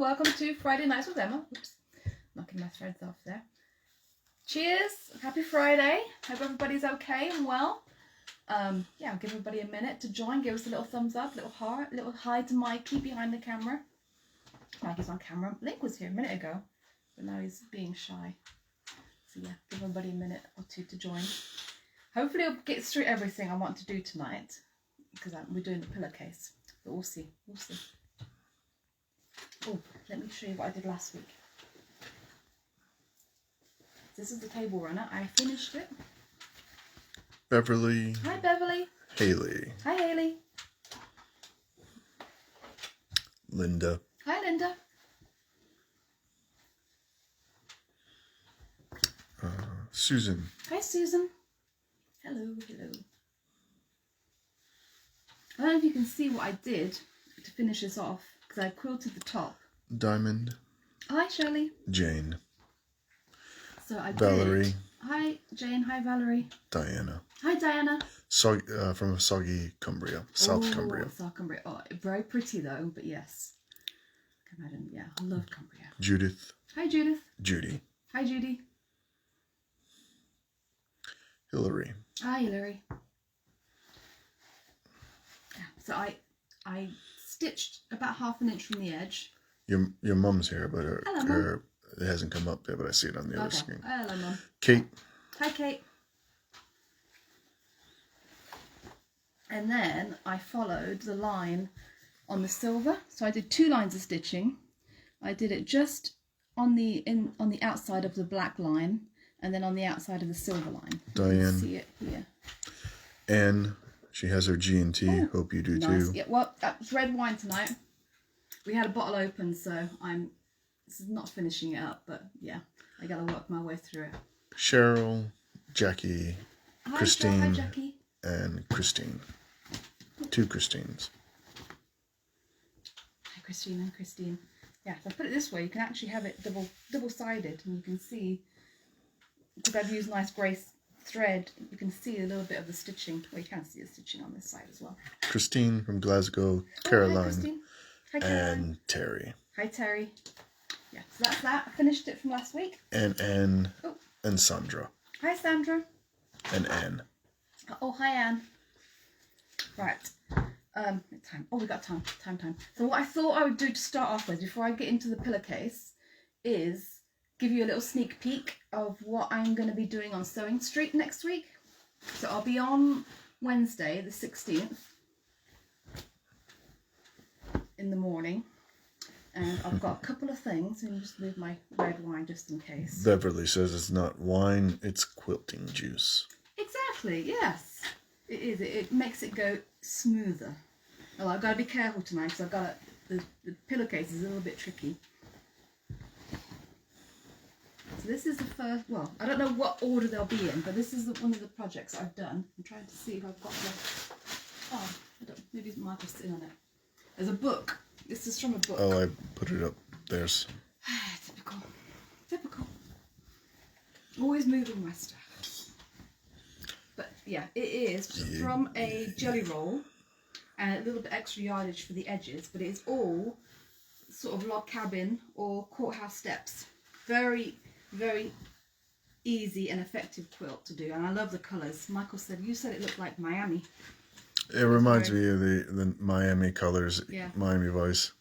welcome to Friday Nights with Emma. Oops, knocking my threads off there. Cheers, happy Friday. Hope everybody's okay and well. Yeah, I'll give everybody a minute to join. Give us a little thumbs up, little heart, little hi to Mikey behind the camera. Mikey's on camera. Link was here a minute ago, but now he's being shy. So yeah, give everybody a minute or two to join. Hopefully I'll get through everything I want to do tonight, because we're doing the pillowcase. But we'll see, we'll see. Oh, let me show you what I did last week. This is the table runner. I finished it. Beverly. Hi, Beverly. Haley. Hi, Haley. Linda. Hi, Linda. Susan. Hi, Susan. Hello, hello. I don't know if you can see what I did to finish this off, because I quilted the top. Diamond. Hi, Shirley. Jane. So I Valerie. did. Hi, Jane. Hi, Valerie. Diana. Hi, Diana. From Soggy, Cumbria. South Cumbria. South Cumbria. Oh, very pretty though, but yes. I can imagine. Yeah, I love Cumbria. Judith. Hi, Judith. Judy. Hi, Judy. Hillary. Hi, Hillary. Yeah, so I stitched about ½ an inch from the edge. Your mum's here, but Hello, it hasn't come up yet, but I see it on the other screen. Hello, Mum. Kate. Hi, Kate. And then I followed the line on the silver. So I did 2 lines of stitching. I did it just on the outside of the black line, and then on the outside of the silver line. Diane. You can see it here. Anne. She has her G&T. Oh, Hope you do nice. too. Yeah, well, it's red wine tonight. We had a bottle open, so this is not finishing it up, but yeah, I gotta work my way through it. Cheryl, Jackie, Hi, Christine, Cheryl. Hi, Jackie. and Christine. 2 Christines. Hi, Christine and Christine. Yeah, if I put it this way, you can actually have it double-sided, and you can see, because I've used nice grey thread, you can see a little bit of the stitching. Well, you can see the stitching on this side as well. Christine from Glasgow, Hi, Caroline, Christine. Hi, Caroline. and Terry. Hi, Terry. Yeah, so that's that. I finished it from last week. And Anne and Sandra. Hi, Sandra. And Anne. Oh, hi, Anne. Right. Time. Oh, we got time. Time. So what I thought I would do to start off with, before I get into the pillowcase, is give you a little sneak peek of what I'm going to be doing on Sewing Street next week. So I'll be on Wednesday, the 16th, in the morning. And I've got a couple of things. Let me just move my red wine just in case. Beverly says it's not wine, it's quilting juice. Exactly, yes. It is. It makes it go smoother. Well, I've got to be careful tonight because I've got the pillowcase is a little bit tricky. So this is the first, well, I don't know what order they'll be in, but this is one of the projects I've done. I'm trying to see if I've got the, oh, I don't, maybe it might just sit on it. There's a book. This is from a book. Oh, I put it up. There's. Typical. Always moving my stuff. But yeah, it is from a jelly roll and a little bit extra yardage for the edges, but it's all sort of log cabin or courthouse steps. Very, very easy and effective quilt to do, and I love the colours. Michael said, you said it looked like Miami. It reminds me of the Miami colors, yeah. Miami Vice,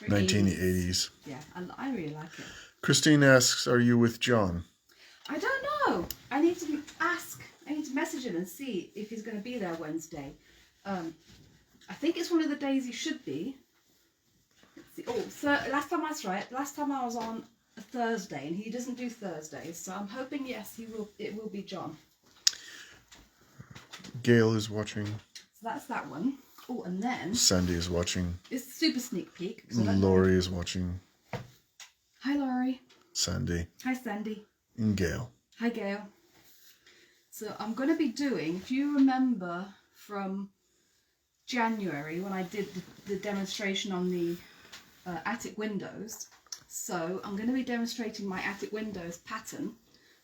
1980s. Yeah, I really like it. Christine asks, are you with John? I don't know. I need to ask. I need to message him and see if he's going to be there Wednesday. I think it's one of the days he should be. Let's see. Oh, so last time I was right. Last time I was on a Thursday, and he doesn't do Thursdays, so I'm hoping yes, he will. It will be John. Gail is watching. So that's that one. Oh, and then Sandy is watching. it's a super sneak peek. Laurie is watching. Hi, Laurie. Sandy. Hi, Sandy. And Gail. Hi, Gail. So I'm going to be doing, if you remember from January when I did the demonstration on the attic windows, so I'm going to be demonstrating my attic windows pattern,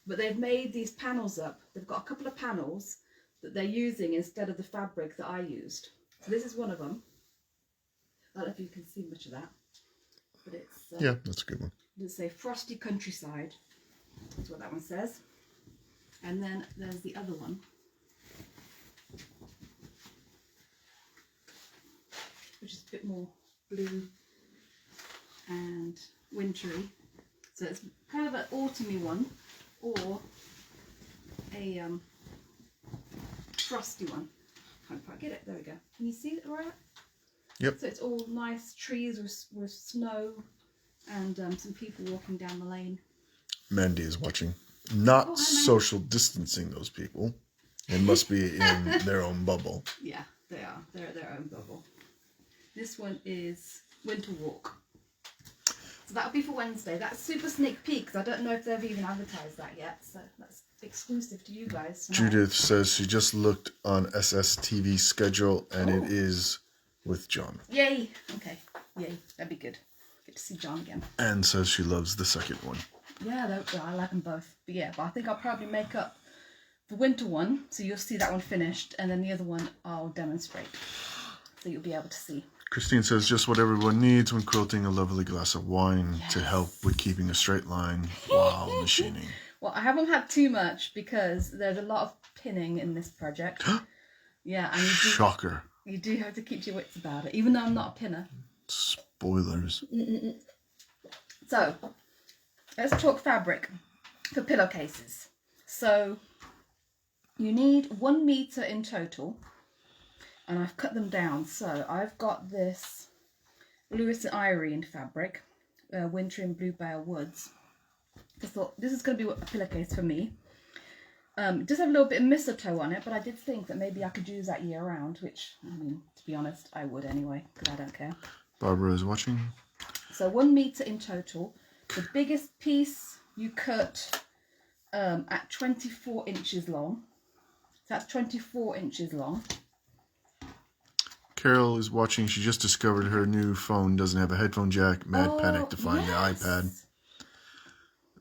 but they've made these panels up. They've got a couple of panels that they're using instead of the fabric that I used. So this is one of them. I don't know if you can see much of that. but it's Yeah, that's a good one. It's a frosty countryside. That's what that one says. And then there's the other one, which is a bit more blue and wintry. So it's kind of an autumny one, or a frosty one. Can't quite get it. There we go. Can you see it all right? Yep. So it's all nice trees with snow and some people walking down the lane. Mandy is watching. Not Oh, hi, social distancing those people. They must be in their own bubble. Yeah, they are. They're their own bubble. This one is Winter Walk. So that'll be for Wednesday. That's super sneak peek, because I don't know if they've even advertised that yet. So that's exclusive to you guys tonight. Judith says she just looked on SSTV's schedule and it is with John. Yay! Okay, yay. That'd be good. Get to see John again. And says she loves the second one. Yeah, I like them both. But yeah, but I think I'll probably make up the winter one, so you'll see that one finished, and then the other one I'll demonstrate, so you'll be able to see. Christine says just what everyone needs when quilting, a lovely glass of wine to help with keeping a straight line while machining. Well, I haven't had too much because there's a lot of pinning in this project. Yeah, and Shocker. You do have to keep your wits about it, even though I'm not a pinner. Spoilers. So, let's talk fabric for pillowcases. So, you need 1 meter in total, and I've cut them down. So, I've got this Lewis and Irene fabric, Winter in Bluebell Woods. I thought this is going to be a pillowcase for me. It does have a little bit of mistletoe on it, but I did think that maybe I could use that year round, which, I mean, to be honest, I would anyway, because I don't care. Barbara is watching. So 1 meter in total. The biggest piece you cut at 24 inches long. So that's 24 inches long. Carol is watching. She just discovered her new phone doesn't have a headphone jack. Mad panic to find the iPad.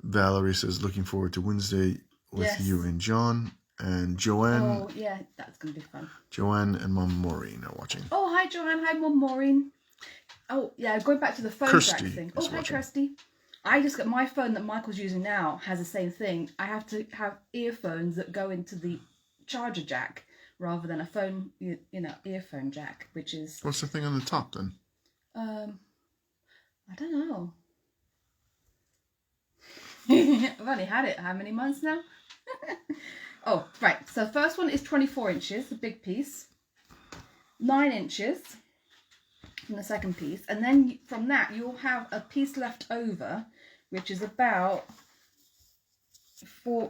Valerie says looking forward to Wednesday with you and John. And Joanne. Oh, yeah, that's going to be fun. Joanne and Mum Maureen are watching. Oh, hi, Joanne. Hi, Mum Maureen. Oh, yeah, going back to the phone jack thing. Oh, hi, Kirsty. I just got my phone that Michael's using now has the same thing. I have to have earphones that go into the charger jack rather than a phone, you know, earphone jack, which is... What's the thing on the top then? I don't know. I've only had it how many months now? Oh, right. So first one is 24 inches, the big piece. 9 inches from the second piece. And then from that, you'll have a piece left over, which is about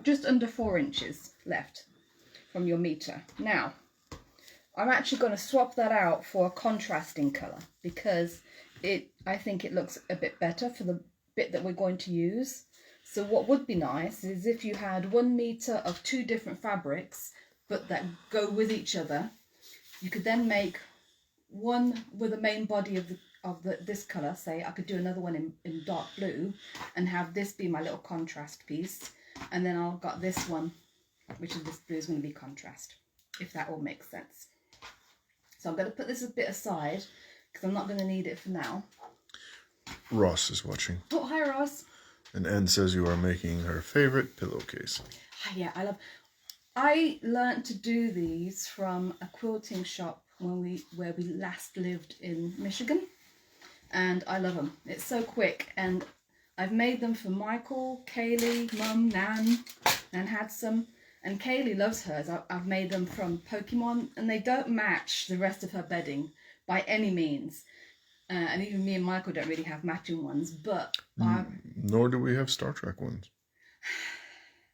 just under 4 inches left from your meter. Now, I'm actually going to swap that out for a contrasting colour because I think it looks a bit better for the bit that we're going to use. So what would be nice is if you had 1 meter of 2 different fabrics, but that go with each other. You could then make one with the main body of this colour. Say I could do another one in dark blue and have this be my little contrast piece. And then I've got this one, which is this blue, is going to be contrast, if that all makes sense. So I'm going to put this a bit aside because I'm not going to need it for now. Ross is watching. Oh, hi, Ross. And Anne says you are making her favourite pillowcase. Yeah, I learnt to do these from a quilting shop where we last lived in Michigan, and I love them. It's so quick, and I've made them for Michael, Kaylee, Mum, Nan had some, and Kaylee loves hers. I've made them from Pokemon, and they don't match the rest of her bedding by any means. And even me and Michael don't really have matching ones, but... Nor do we have Star Trek ones.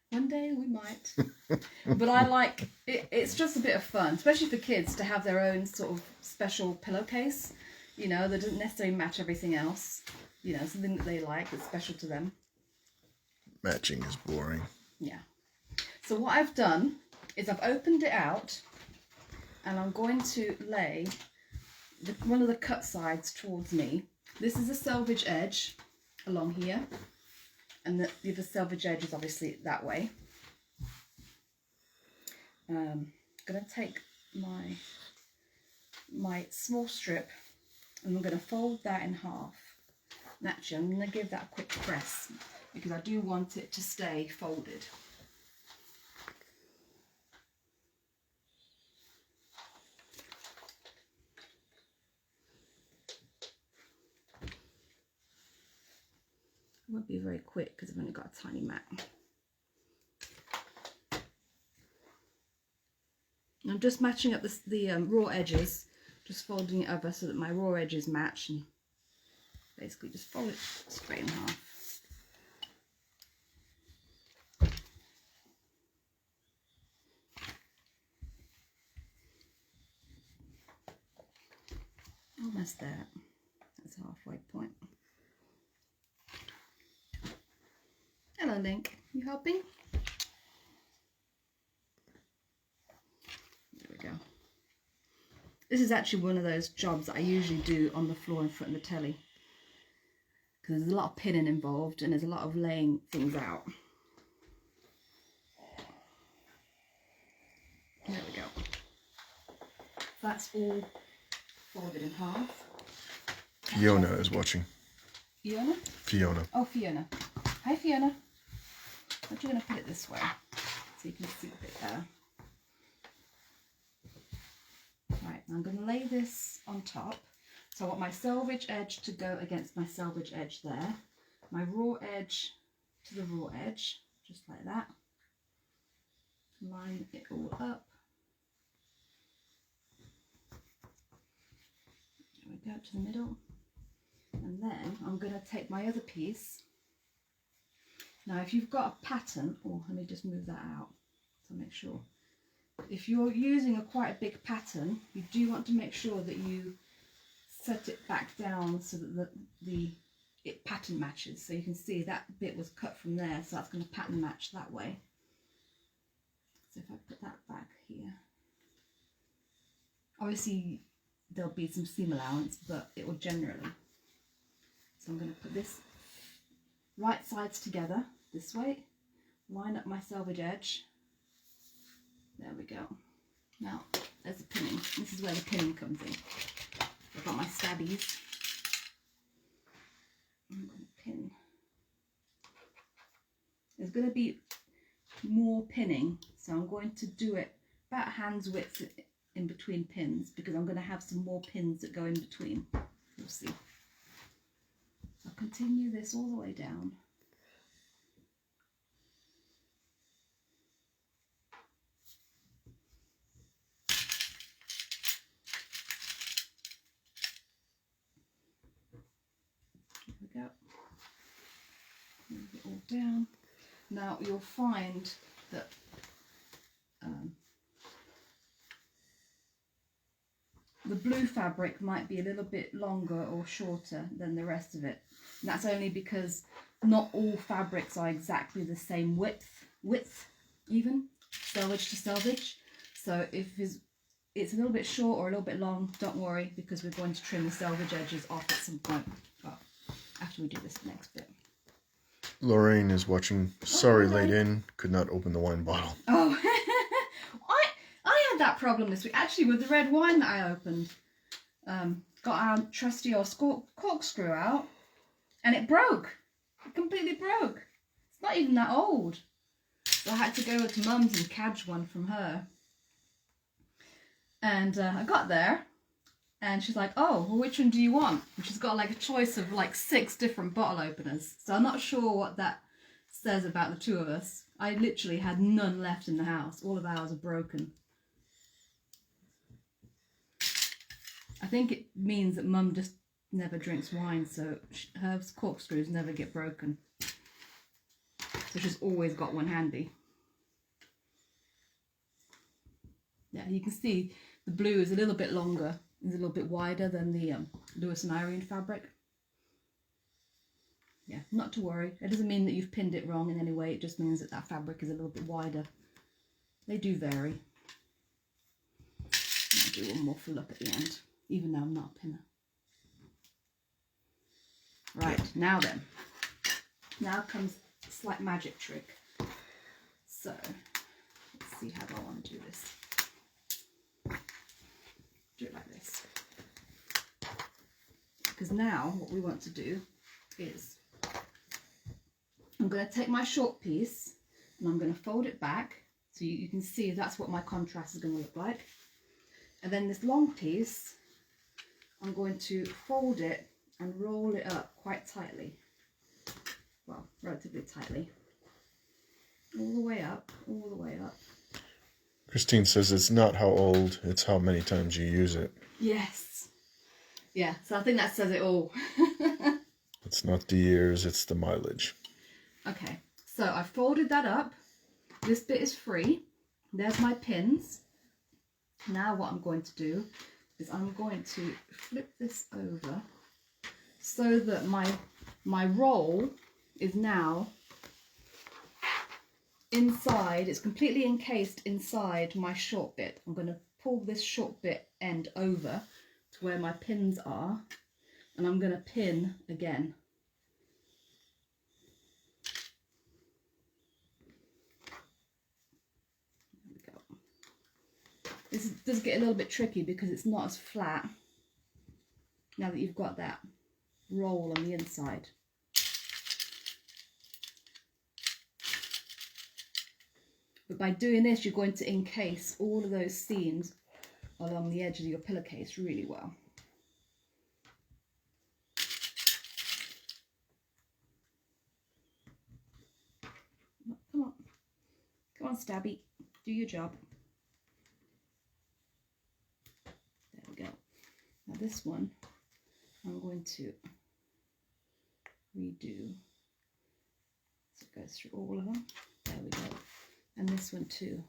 One day we might. But I like... It's just a bit of fun, especially for kids, to have their own sort of special pillowcase, you know, that doesn't necessarily match everything else. You know, something that they like that's special to them. Matching is boring. Yeah. So what I've done is I've opened it out, and I'm going to lay... one of the cut sides towards me. This is a selvage edge along here, and the other selvage edge is obviously that way. I'm going to take my small strip and I'm going to fold that in half Actually, I'm going to give that a quick press because I do want it to stay folded. It won't be very quick because I've only got a tiny mat. I'm just matching up the raw edges, just folding it over so that my raw edges match, and basically just fold it straight in half. Almost there. That's the halfway point. Hello, Link. You helping? There we go. This is actually one of those jobs that I usually do on the floor in front of the telly, because there's a lot of pinning involved and there's a lot of laying things out. There we go. That's all folded in half. Fiona is watching. Fiona? Fiona. Oh, Fiona. Hi, Fiona. I'm going to put it this way so you can see a bit better. Right, I'm going to lay this on top. So I want my selvage edge to go against my selvage edge there. My raw edge to the raw edge, just like that. Line it all up. There we go, to the middle. And then I'm going to take my other piece. Now if you've got a pattern, or let me just move that out to make sure. If you're using quite a big pattern, you do want to make sure that you set it back down so that it pattern matches. So you can see that bit was cut from there, so that's going to pattern match that way. So if I put that back here, obviously there'll be some seam allowance, but it will generally. So I'm going to put this right sides together this way, line up my selvage edge. There we go. Now there's the pinning. This is where the pinning comes in. I've got my stabbies. I'm going to pin. There's going to be more pinning, so I'm going to do it about hand's width in between pins, because I'm going to have some more pins that go in between. You'll see. I'll continue this all the way down. There we go. Move it all down. Now you'll find that the blue fabric might be a little bit longer or shorter than the rest of it. And that's only because not all fabrics are exactly the same width even, selvage to selvage. So if it's a little bit short or a little bit long, don't worry, because we're going to trim the selvage edges off at some point. Well, after we do this next bit. Lorraine is watching. Sorry, late in. Could not open the wine bottle. Oh, I had that problem this week, actually, with the red wine that I opened. Got our trusty old corkscrew out, and it broke. It completely broke. It's not even that old. So I had to go to Mum's and cadge one from her. And I got there, and she's like, oh, well, which one do you want? And she's got like a choice of like 6 different bottle openers. So I'm not sure what that says about the two of us. I literally had none left in the house. All of ours are broken. I think it means that Mum just never drinks wine, so her corkscrews never get broken. So she's always got one handy. Yeah, you can see the blue is a little bit longer, is a little bit wider than the Lewis and Irene fabric. Yeah, not to worry. It doesn't mean that you've pinned it wrong in any way. It just means that that fabric is a little bit wider. They do vary. I'll do one more for look at the end, even though I'm not a pinner. Right, now then. Now comes a slight magic trick. So, let's see how I want to do this. Do it like this. Because now what we want to do is I'm going to take my short piece and I'm going to fold it back so you can see that's what my contrast is going to look like. And then this long piece, I'm going to fold it and roll it up quite tightly. Well, relatively tightly. All the way up, all the way up. Christine says it's not how old, it's how many times you use it. Yes. Yeah, so I think that says it all. It's not the years, it's the mileage. Okay, so I folded that up. This bit is free. There's my pins. Now what I'm going to do is I'm going to flip this over so that my roll is now inside. It's completely encased inside my short bit. I'm going to pull this short bit end over to where my pins are, and I'm going to pin again. There we go. This does get a little bit tricky because it's not as flat now that you've got that roll on the inside. But by doing this, you're going to encase all of those seams along the edge of your pillowcase really well. Come on. Come on, Stabby. Do your job. There we go. Now this one, I'm going to redo. So it goes through all of them. There we go. And this one too.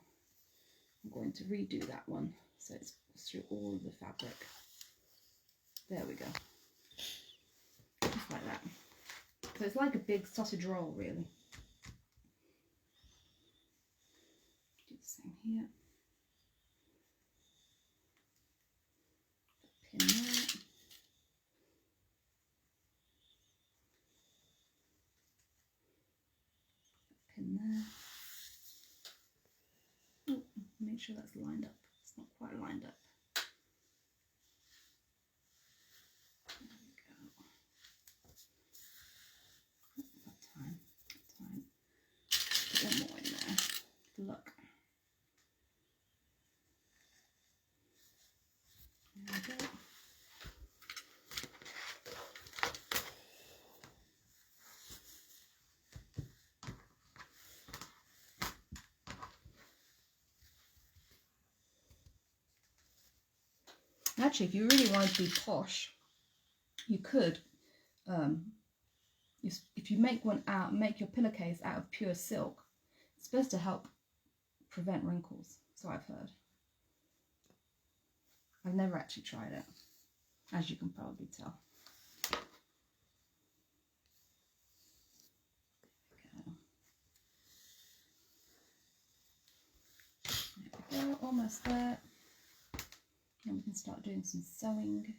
I'm going to redo that one so it's through all of the fabric. There we go. Just like that. So it's like a big sausage roll, really. Do the same here. Pin there. Pin there. Oh, make sure that's lined up. It's not quite lined up. There we go. That time. Put one more in there. Look. There we go. Actually, if you really wanted to be posh, you could, if you make your pillowcase out of pure silk, it's supposed to help prevent wrinkles, so I've heard. I've never actually tried it, as you can probably tell. There we go, almost there. And we can start doing some sewing.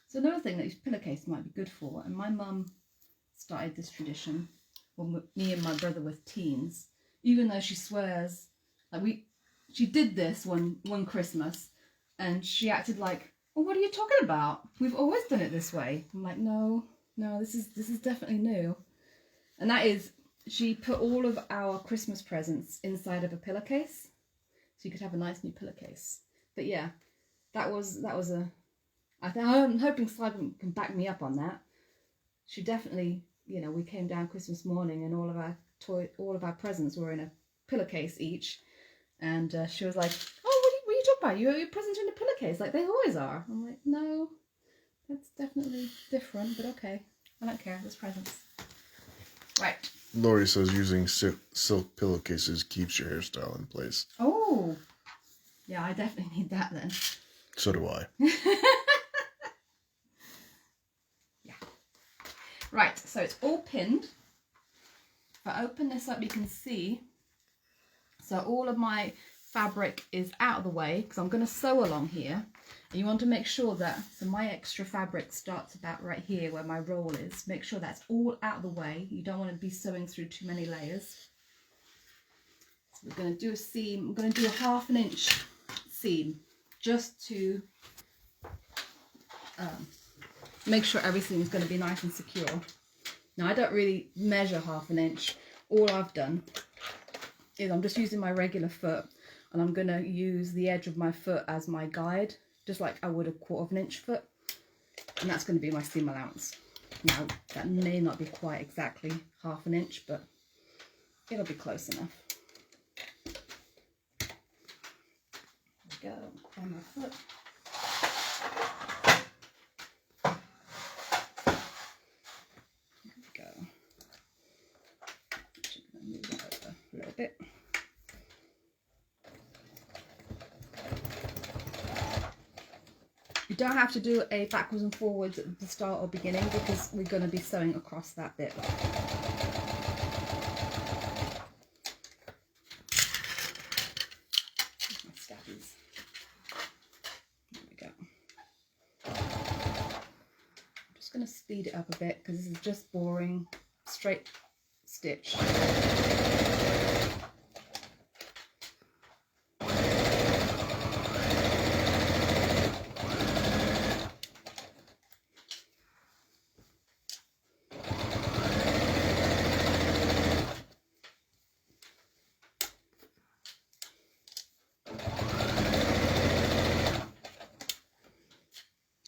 So another thing that this pillowcase might be good for, and my mum started this tradition when me and my brother were teens, even though she swears, like she did this one Christmas, and she acted like, well, what are you talking about? We've always done it this way. I'm like, no, this is definitely new. And that is, she put all of our Christmas presents inside of a pillowcase, so you could have a nice new pillowcase. But yeah, that was a. I'm hoping Simon can back me up on that. She definitely, we came down Christmas morning and all of our presents were in a pillowcase each, and she was like, "Oh, what are you talking about? Your presents are in a pillowcase, like they always are." I'm like, "No, that's definitely different, but okay, I don't care. There's presents." Right. Lori says using silk pillowcases keeps your hairstyle in place. Oh, yeah, I definitely need that then. So do I. Yeah. Right, so it's all pinned. If I open this up, you can see. So all of my fabric is out of the way because I'm going to sew along here. And you want to make sure that, so my extra fabric starts about right here where my roll is. Make sure that's all out of the way. You don't want to be sewing through too many layers. So we're going to do a seam. I'm going to do a 1/2 inch seam just to make sure everything is going to be nice and secure. Now, I don't really measure 1/2 inch. All I've done is I'm just using my regular foot, and I'm going to use the edge of my foot as my guide, just like I would a 1/4 inch foot, and that's going to be my seam allowance. Now, that may not be quite exactly 1/2 inch, but it'll be close enough. There we go, on my foot. There we go. Actually, I'm going to move that over a little bit. You don't have to do a backwards and forwards at the start or beginning, because we're going to be sewing across that bit. Here's my stabbies. There we go. I'm just going to speed it up a bit, because this is just boring straight stitch.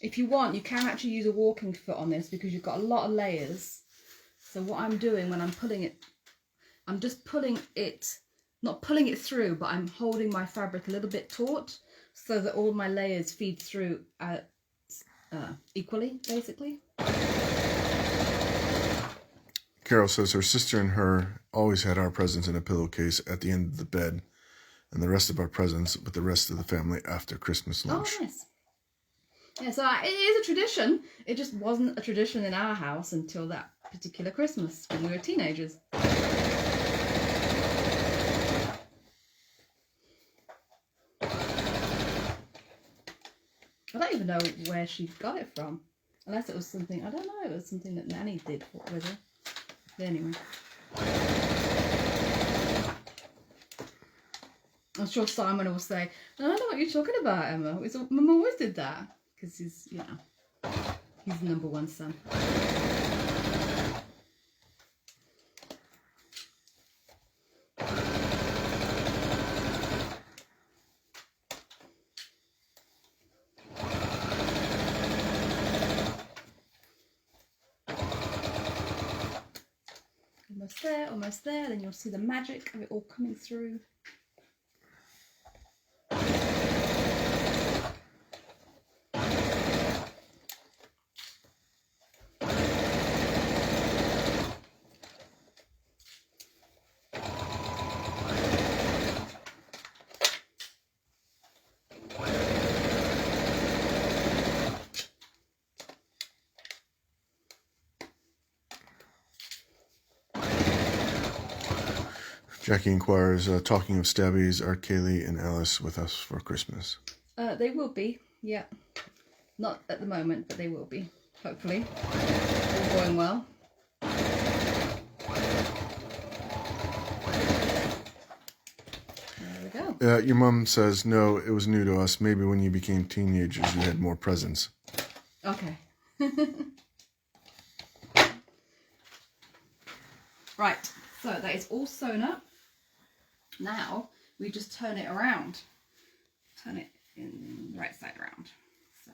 If you want, you can actually use a walking foot on this, because you've got a lot of layers. So what I'm doing when I'm pulling it, I'm just pulling it, not pulling it through, but I'm holding my fabric a little bit taut so that all my layers feed through equally, basically. Carol says her sister and her always had our presents in a pillowcase at the end of the bed, and the rest of our presents with the rest of the family after Christmas lunch. Oh, nice. Yeah, so it is a tradition. It just wasn't a tradition in our house until that particular Christmas when we were teenagers. I don't even know where she got it from. Unless it was something, I don't know, it was something that Nanny did with her. But anyway. I'm sure Simon will say, I don't know what you're talking about, Emma. Mum always did that. Because he's, you know, he's the #1 son. Almost there. Then you'll see the magic of it all coming through. Jackie inquires, talking of stabbies, are Kaylee and Alice with us for Christmas? They will be, yeah. Not at the moment, but they will be, hopefully. All going well. There we go. Your mum says, no, it was new to us. Maybe when you became teenagers, you had more presents. Okay. Right, so that is all sewn up. Now we just turn it around. Turn it in the right side around. So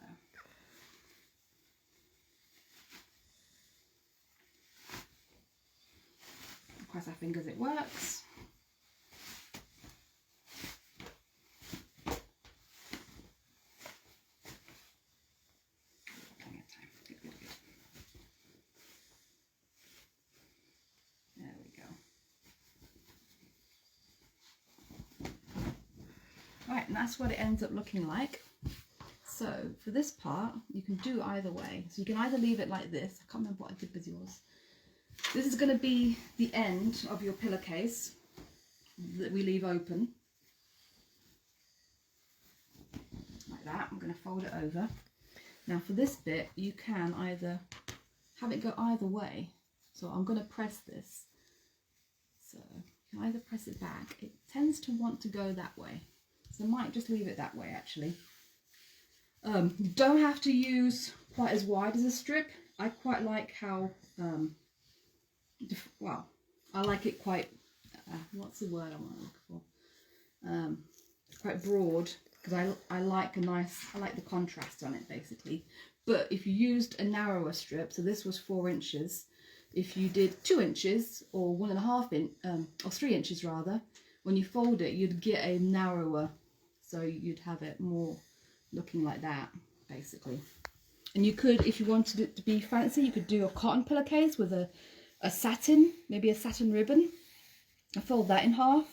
cross our fingers it works. Right, and that's what it ends up looking like. So for this part, you can do either way. So you can either leave it like this. I can't remember what I did with yours. This is going to be the end of your pillowcase that we leave open. Like that. I'm going to fold it over. Now for this bit, you can either have it go either way. So I'm going to press this. So you can either press it back. It tends to want to go that way. So I might just leave it that way actually. You don't have to use quite as wide as a strip. I quite like how, well, I like it quite, what's the word I want to look for? Quite broad, because I like the contrast on it basically. But if you used a narrower strip, so this was 4 inches, if you did 2 inches or 1.5 inch, or 3 inches rather, when you fold it, you'd get a narrower, so you'd have it more looking like that basically. And you could, if you wanted it to be fancy, you could do a cotton pillowcase with a satin, maybe a satin ribbon. I fold that in half.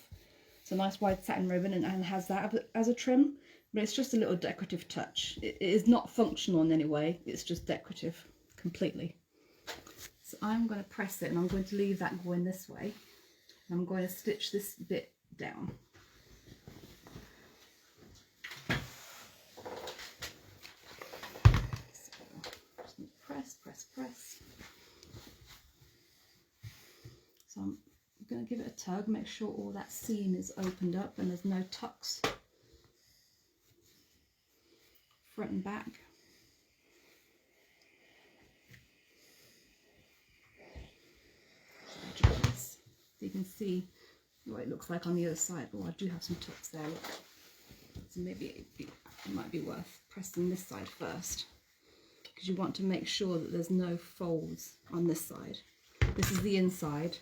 It's a nice wide satin ribbon and has that as a trim, but it's just a little decorative touch. It is not functional in any way, it's just decorative completely. So I'm going to press it and I'm going to leave that going this way. I'm going to stitch this bit down. Press. So I'm going to give it a tug, make sure all that seam is opened up and there's no tucks front and back. So you can see what it looks like on the other side. Oh, I do have some tucks there, look. So maybe it might be worth pressing this side first, because you want to make sure that there's no folds on this side. This is the inside,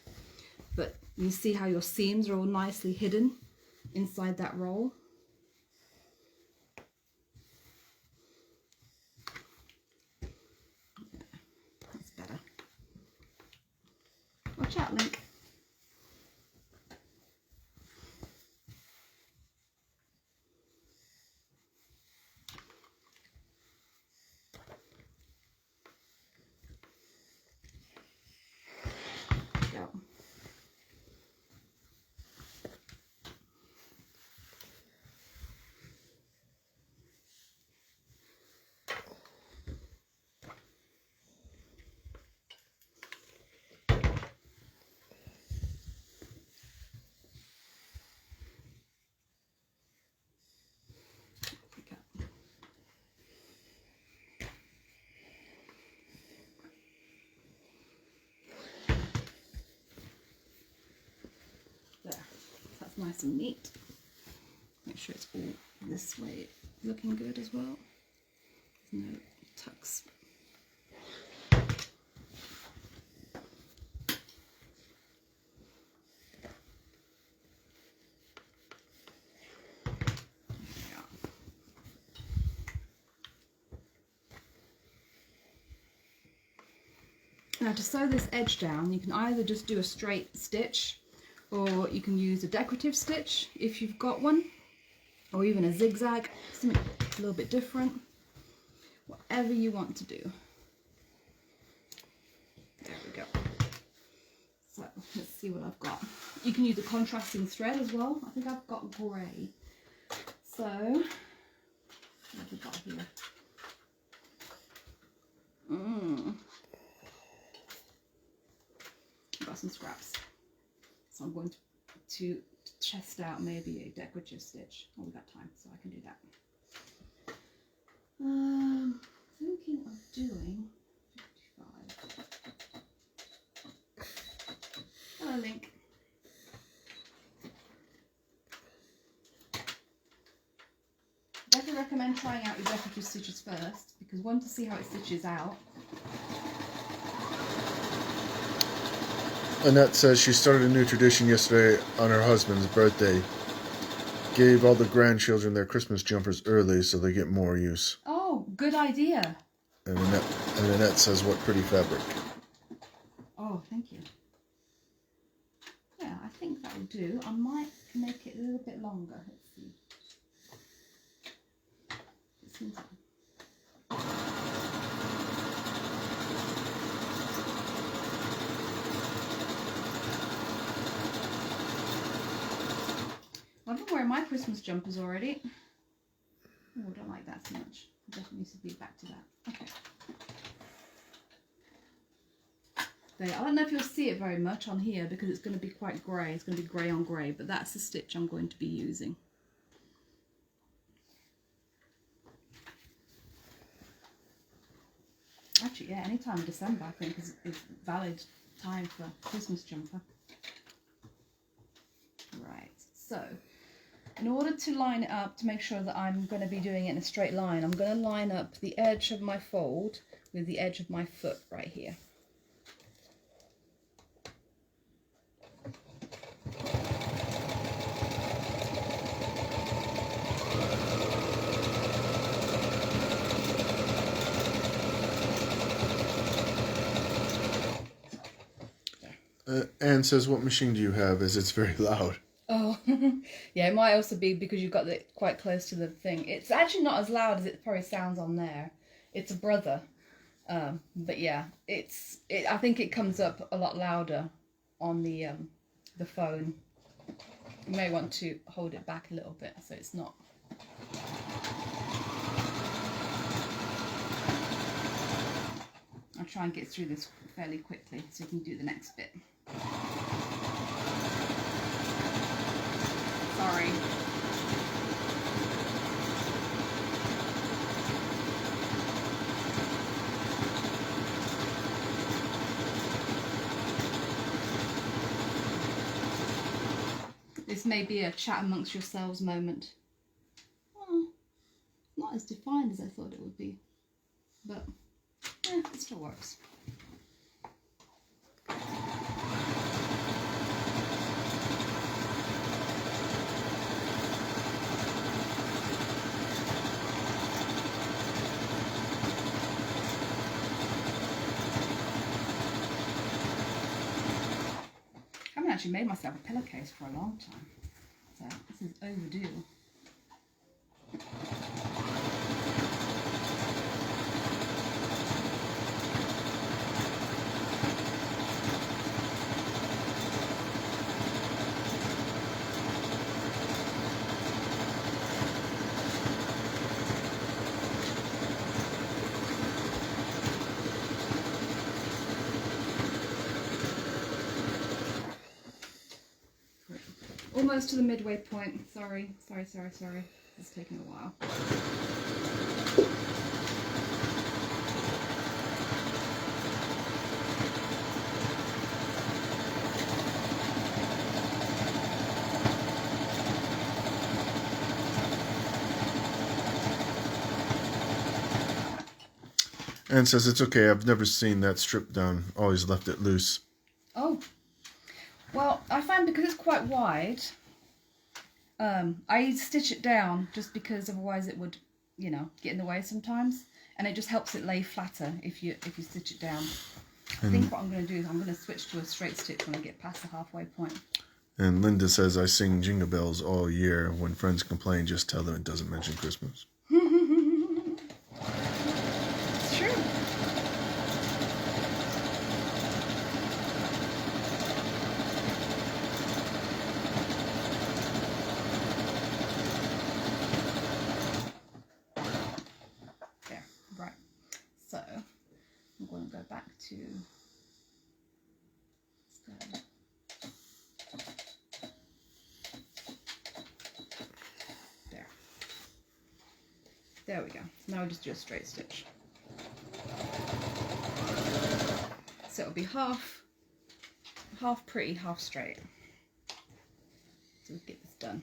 but you see how your seams are all nicely hidden inside that roll. Yeah, that's better. Watch out, Link. Go. There, that's nice and neat. Make sure it's all this way looking good as well. There's no tucks. Now to sew this edge down, you can either just do a straight stitch, or you can use a decorative stitch if you've got one, or even a zigzag, something a little bit different, whatever you want to do. There we go. So let's see what I've got. You can use a contrasting thread as well. I think I've got grey. So what have we got here? I've got some scraps. So I'm going to test out maybe a decorative stitch. Oh, we've got time, so I can do that. Thinking of doing 55. Hello, Link. Definitely recommend trying out your decorative stitches first, because one, to see how it stitches out. Annette says she started a new tradition yesterday on her husband's birthday. Gave all the grandchildren their Christmas jumpers early so they get more use. Oh, good idea. And Annette says, what pretty fabric. Oh, thank you. Yeah, I think that will do. I might make it a little bit longer. Let's see. It seems like... I've been wearing my Christmas jumpers already. Oh, I don't like that so much. I definitely need to be back to that. Okay. There. I don't know if you'll see it very much on here because it's going to be quite grey. It's going to be grey on grey, but that's the stitch I'm going to be using. actually, yeah, any time in December I think is valid time for Christmas jumper. Right, so in order to line it up, to make sure that I'm going to be doing it in a straight line, I'm going to line up the edge of my fold with the edge of my foot right here. Anne says, what machine do you have? As it's very loud. Oh, yeah, it might also be because you've got it quite close to the thing. It's actually not as loud as it probably sounds on there. It's a brother. But yeah, I think it comes up a lot louder on the phone. You may want to hold it back a little bit so it's not. I'll try and get through this fairly quickly so you can do the next bit. Sorry. This may be a chat amongst yourselves moment. Oh, not as defined as I thought it would be, but it still works. I haven't actually made myself a pillowcase for a long time, so this is overdue. Almost to the midway point. Sorry. It's taken a while. Anne says, it's okay. I've never seen that stripped down. Always left it loose. Oh. Well, I find because it's quite wide, I stitch it down just because otherwise it would, get in the way sometimes, and it just helps it lay flatter if you stitch it down. I think what I'm going to do is I'm going to switch to a straight stitch when I get past the halfway point. And Linda says, I sing Jingle Bells all year. When friends complain, just tell them it doesn't mention Christmas. It's true. Right, so I'm going to go back to there we go. So now we just do a straight stitch. So it'll be half pretty, half straight. So we'll get this done.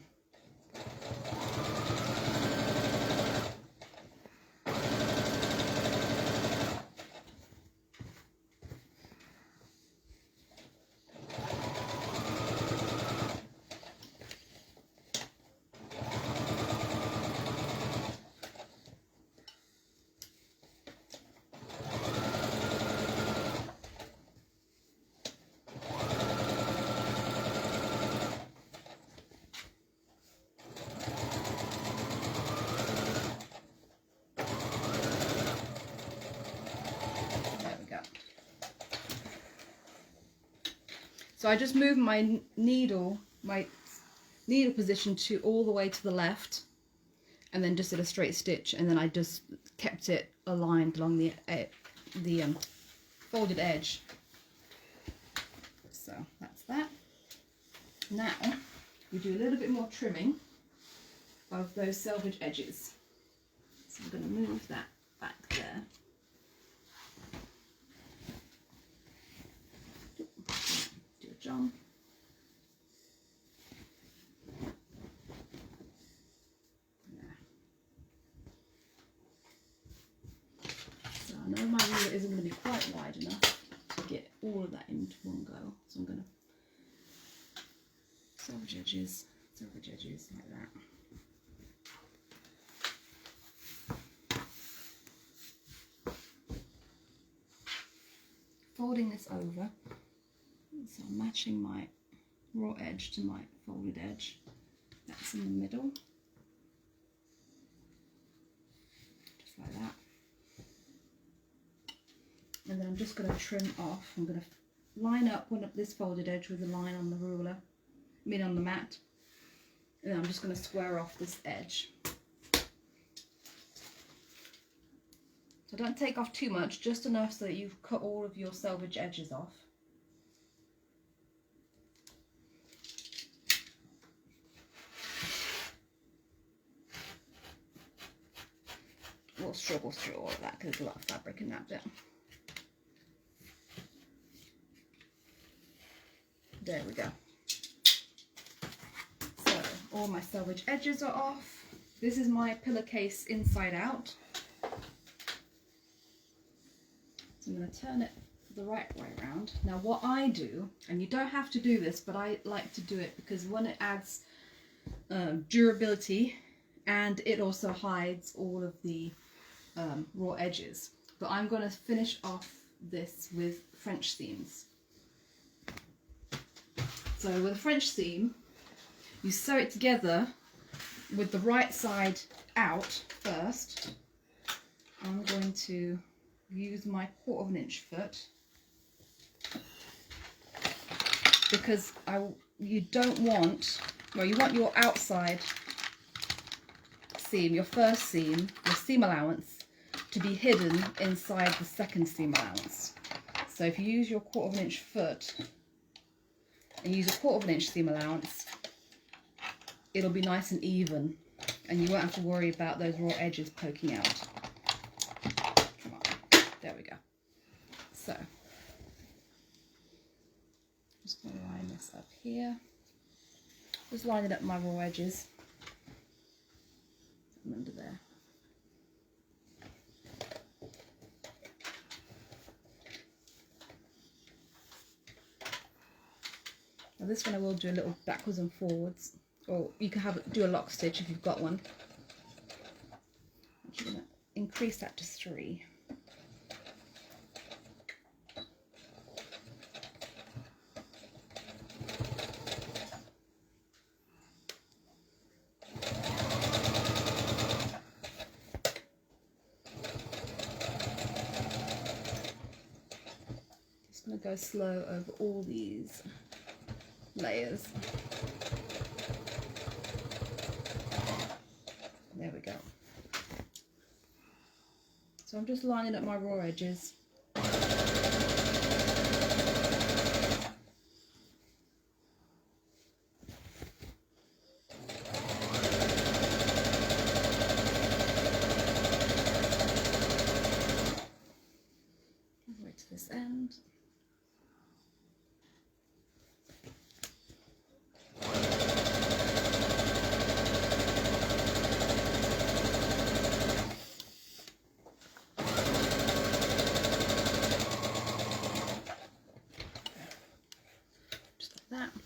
So I just moved my needle position to all the way to the left, and then just did a straight stitch, and then I just kept it aligned along the folded edge. So that's that. Now we do a little bit more trimming of those selvage edges. So I'm going to move that back there. John. So I know my ruler isn't going to be quite wide enough to get all of that into one go. So I'm going to salvage edges like that. Folding this over, so I'm matching my raw edge to my folded edge. That's in the middle, just like that. And then I'm just going to trim off. I'm going to line up this folded edge with a line on the ruler, on the mat, and then I'm just going to square off this edge. So don't take off too much, just enough so that you've cut all of your selvage edges off. We'll struggle through all of that because there's a lot of fabric in that bit. There we go. So all my selvage edges are off. This is my pillowcase inside out. So I'm going to turn it the right way around. Now what I do, and you don't have to do this, but I like to do it because one, it adds durability, and it also hides all of the raw edges. But I'm going to finish off this with French seams. So with a French seam, you sew it together with the right side out first. I'm going to use my 1/4 inch foot because you don't want, well, you want your outside seam, your first seam, your seam allowance, to be hidden inside the second seam allowance. So if you use your 1/4 inch foot and use a 1/4 inch seam allowance, it'll be nice and even, and you won't have to worry about those raw edges poking out. Come on, there we go. So, I'm just going to line this up here. Just lining up my raw edges. Under there. Now this one I will do a little backwards and forwards, or you can do a lock stitch if you've got one. I'm just going to increase that to 3. Just going to go slow over all these layers. There we go. So I'm just lining up my raw edges. All the way to this end.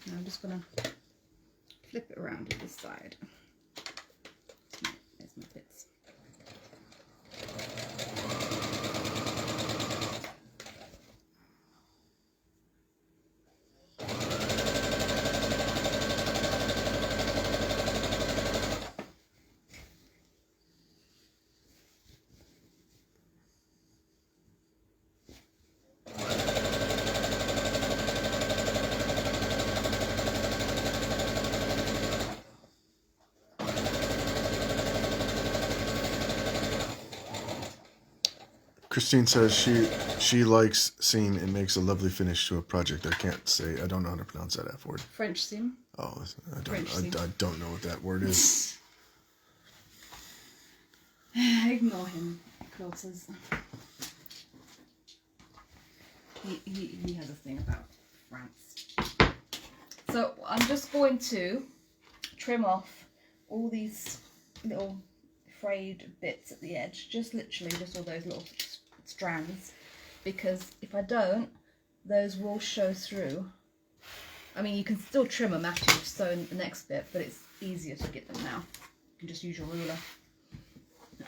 Now I'm just going to flip it around to this side. There's my bits. Christine says she likes seam. It makes a lovely finish to a project. I can't say. I don't know how to pronounce that F word. French seam. Oh, I don't know what that word is. Ignore him, quilters. He has a thing about France. So I'm just going to trim off all these little frayed bits at the edge, just literally just all those little strands, because if I don't, those will show through. I mean, you can still trim them after you've sewn the next bit, but it's easier to get them now. You can just use your ruler.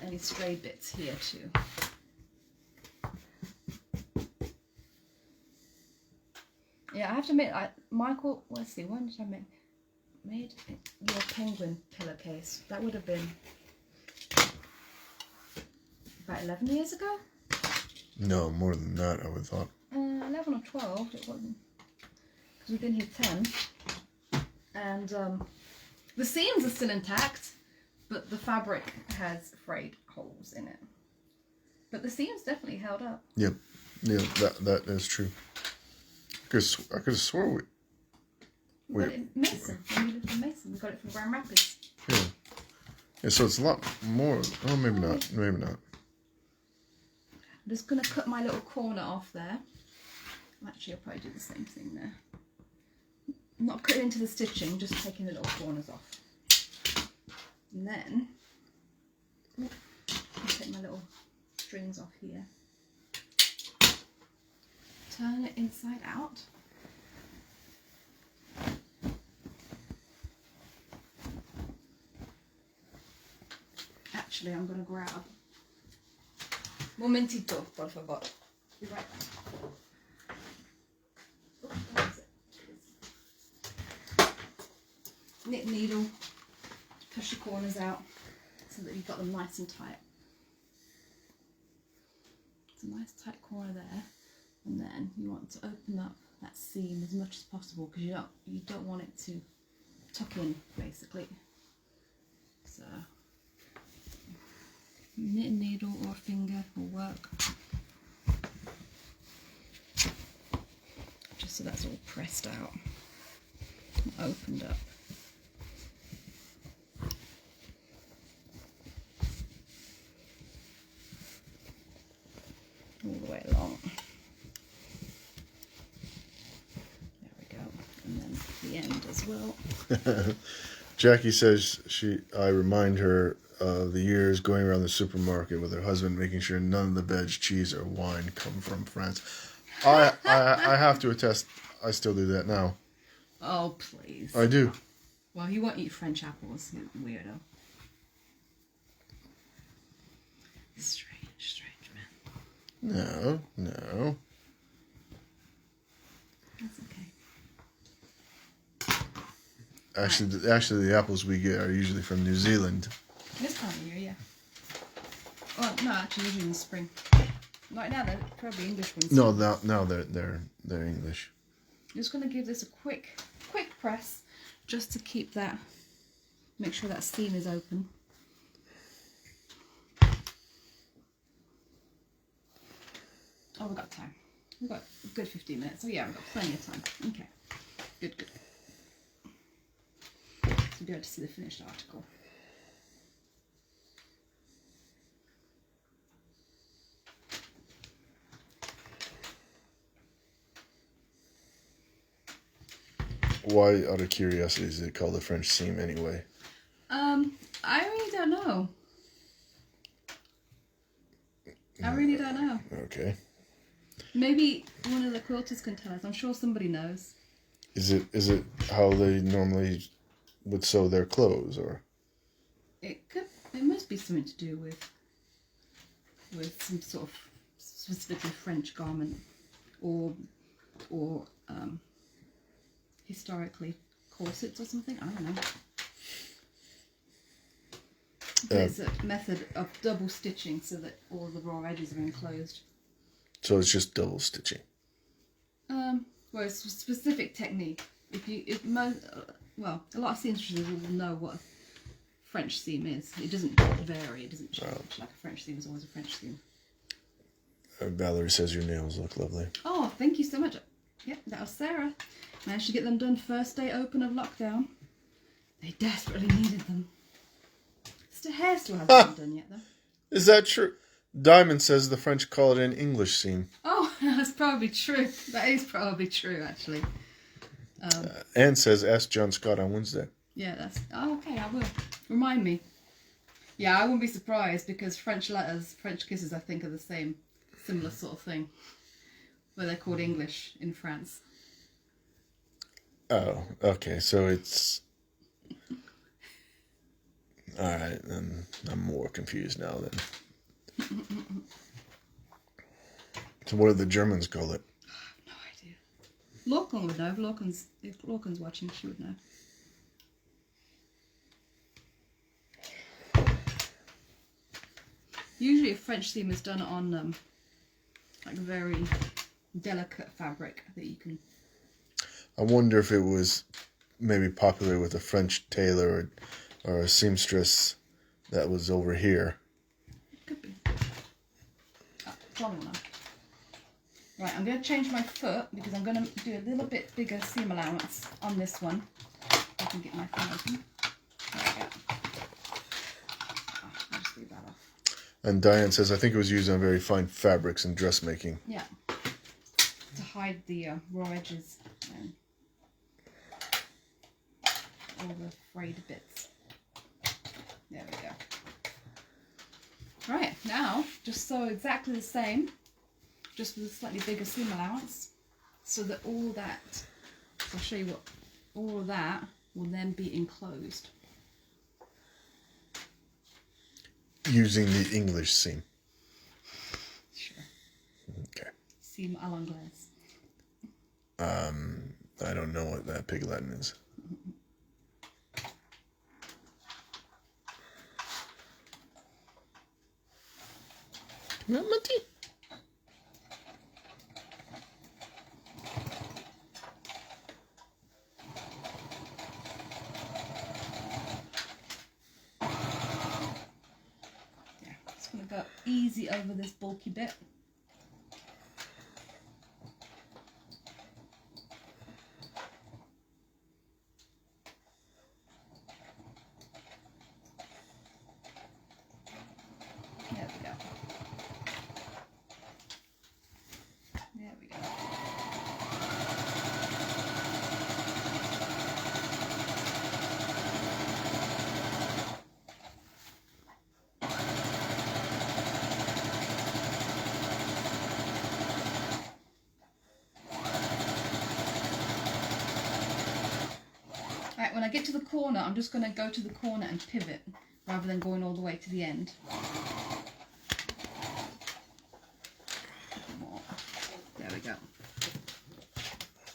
Any stray bits here too. Yeah, I have to admit, Michael, let's see, when did I made your penguin pillowcase? That would have been about 11 years ago? No, more than that, I would have thought. 11 or 12, it wasn't. Because we've been here 10. And the seams are still intact, but the fabric has frayed holes in it. But the seams definitely held up. Yep. Yeah, that is true. I could have swore we got it in Mason. When we lived in Mason, we got it from Grand Rapids. Yeah. Yeah, so it's a lot more. Oh, maybe not. Maybe not. I'm just going to cut my little corner off there. Actually, I'll probably do the same thing there. Not cutting into the stitching, just taking the little corners off. And then, I'll take my little strings off here. Turn it inside out. Actually, I'm going to grab un momentito, por favor. Be right back. Oh, where is it? Knit needle, push the corners out so that you've got them nice and tight. It's a nice tight corner there, and then you want to open up that seam as much as possible because you don't want it to tuck in basically. So knit needle or finger will work. Just so that's all pressed out and opened up. All the way along. There we go. And then the end as well. Jackie says I remind her of the years going around the supermarket with her husband, making sure none of the veg, cheese, or wine come from France. I have to attest, I still do that now. Oh, please. I do. Well, he won't eat French apples, you weirdo. Strange man. No. That's okay. Actually, the apples we get are usually from New Zealand. This time of year, yeah. Well, no, actually, usually in the spring. Right now, they're probably English ones. No, now they're English. I'm just going to give this a quick press, just to keep that, make sure that seam is open. Oh, we've got time. We've got a good 15 minutes. So yeah, we've got plenty of time. Okay, good. So you'll be able to see the finished article. Why, out of curiosity, is it called the French seam anyway? I really don't know. I really don't know. Okay. Maybe one of the quilters can tell us. I'm sure somebody knows. Is it how they normally would sew their clothes, or? It must be something to do with some sort of specifically French garment, or historically corsets or something. I don't know. But it's a method of double stitching so that all the raw edges are enclosed. So it's just double stitching. Well, it's a specific technique. A lot of seamstresses will know what a French seam is. It doesn't vary. It doesn't change. Like a French seam is always a French seam. Valerie says your nails look lovely. Oh, thank you so much. Yep, that was Sarah. Managed to get them done first day open of lockdown. They desperately needed them. The hair still hasn't been done yet, though. Is that true? Diamond says the French call it an English seam. Oh, that's probably true. That is probably true, actually. Anne says, ask John Scott on Wednesday. Yeah, that's... Oh, okay, I will. Remind me. Yeah, I wouldn't be surprised because French letters, French kisses, I think, are the same. Similar sort of thing. Where they're called English in France. Oh, okay. So it's... Alright, I'm more confused now then. So what do the Germans call it? I have no idea. Lorcan would know. If Lorcan's watching, she would know. Usually a French seam is done on like a very delicate fabric that you can... I wonder if it was maybe popular with a French tailor or a seamstress that was over here. Could be. John will know. Right, I'm going to change my foot because I'm going to do a little bit bigger seam allowance on this one. I can get my thing open. There we go. I'll just leave that off. And Diane says, I think it was used on very fine fabrics and dressmaking. Yeah. To hide the raw edges and all the frayed bits. There we go. Right, now, just sew exactly the same, just with a slightly bigger seam allowance, so that all that, I'll show you what, all of that will then be enclosed. Using the English seam. Sure. Okay. Seam à l'anglaise. I don't know what that pig Latin is. Monty. Yeah, just going to go easy over this bulky bit. There we go. There we go. Right, when I get to the corner, I'm just going to go to the corner and pivot rather than going all the way to the end. There we go.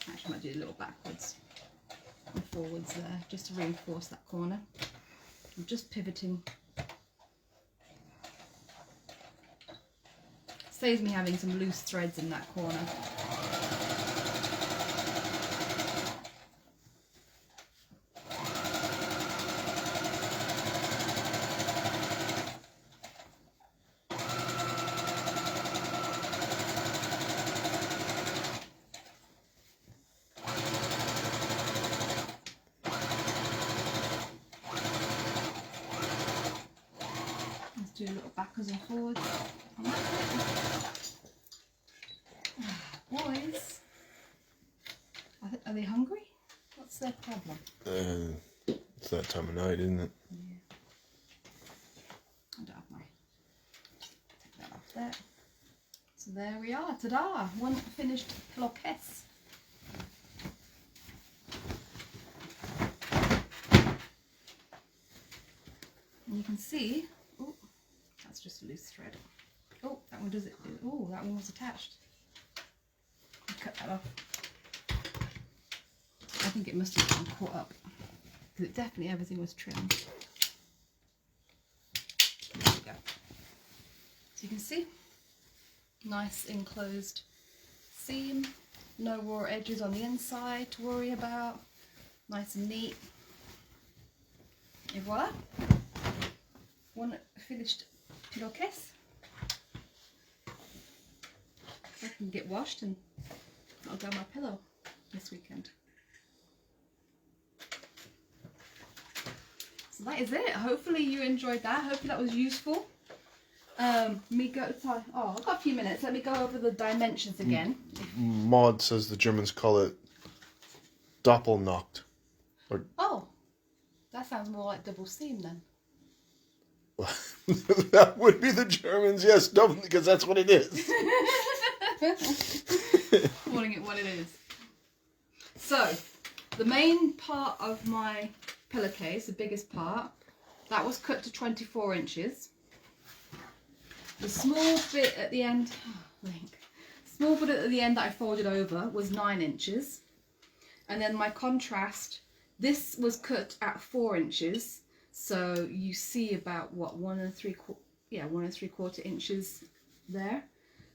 Actually, I might do a little backwards and forwards there, just to reinforce that corner. I'm just pivoting. Saves me having some loose threads in that corner. Do a little backwards and forwards. Boys, are they hungry? What's their problem? It's that time of night, isn't it? Yeah. I don't have my... Take that off there. So there we are. Ta-da! One finished pillowcase. And you can see... Oh, that's just a loose thread. Oh, that one does it. Oh, that one was attached. I'll cut that off. I think it must have gotten caught up. Because it definitely, everything was trimmed. There we go. So you can see, nice enclosed seam. No raw edges on the inside to worry about. Nice and neat. Et voila. One finished pillowcase. I can get washed and I'll go on my pillow this weekend. So that is it. Hopefully you enjoyed that. Hopefully that was useful. I've got a few minutes. Let me go over the dimensions again. Maud says the Germans call it Doppelknocht. Oh, that sounds more like double seam then. That would be the Germans, yes, double, because that's what it is. Calling it what it is. So, the main part of my pillowcase, the biggest part, that was cut to 24 inches. The small bit at the end, small bit at the end that I folded over was 9 inches. And then my contrast, this was cut at 4 inches. So you see about what, 1 3/4 inches there.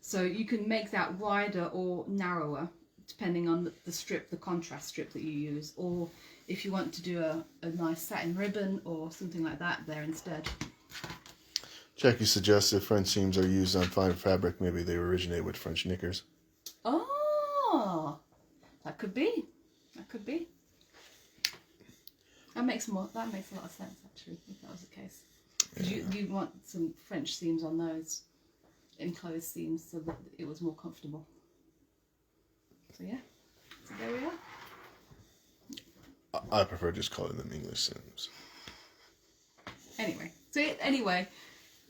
So you can make that wider or narrower depending on the strip, the contrast strip that you use, or if you want to do a nice satin ribbon or something like that there instead. Jackie suggests if French seams are used on fine fabric, maybe they originate with French knickers. Oh, that could be. That could be. That makes a lot of sense actually, if that was the case. Because you want some French seams on those enclosed seams so that it was more comfortable. So yeah, so there we are. I prefer just calling them English seams. Anyway,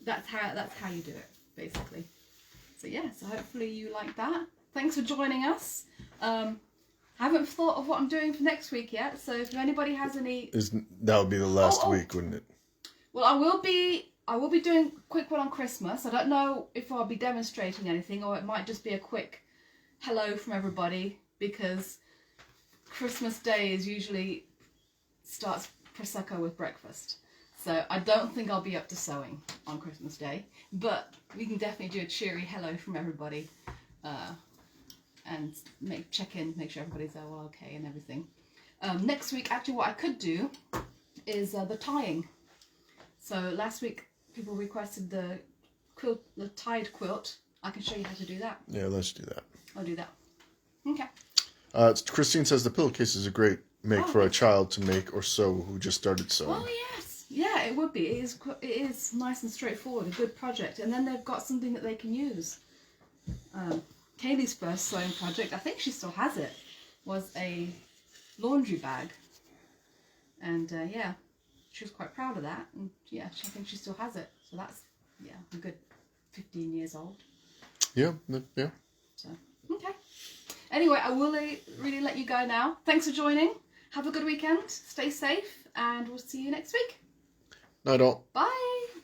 that's how you do it basically. So yeah, so hopefully you like that. Thanks for joining us. I haven't thought of what I'm doing for next week yet, so if anybody has any... That would be the last week, wouldn't it? Well, I will be doing a quick one on Christmas. I don't know if I'll be demonstrating anything, or it might just be a quick hello from everybody, because Christmas Day is usually starts Prosecco with breakfast. So I don't think I'll be up to sewing on Christmas Day, but we can definitely do a cheery hello from everybody. And check in, make sure everybody's all okay and everything. Next week, actually, what I could do is the tying. So last week, people requested the tied quilt. I can show you how to do that. Yeah, let's do that. I'll do that. Okay. Christine says the pillowcase is a great make for a child to make or sew who just started sewing. Oh yes, yeah, it would be. It is nice and straightforward, a good project, and then they've got something that they can use. Kaylee's first sewing project, I think she still has it, was a laundry bag. And yeah, she was quite proud of that. And yeah, I think she still has it. So that's, yeah, a good 15 years old. Yeah. So, okay. Anyway, I will really let you go now. Thanks for joining. Have a good weekend. Stay safe. And we'll see you next week. Night all. Bye.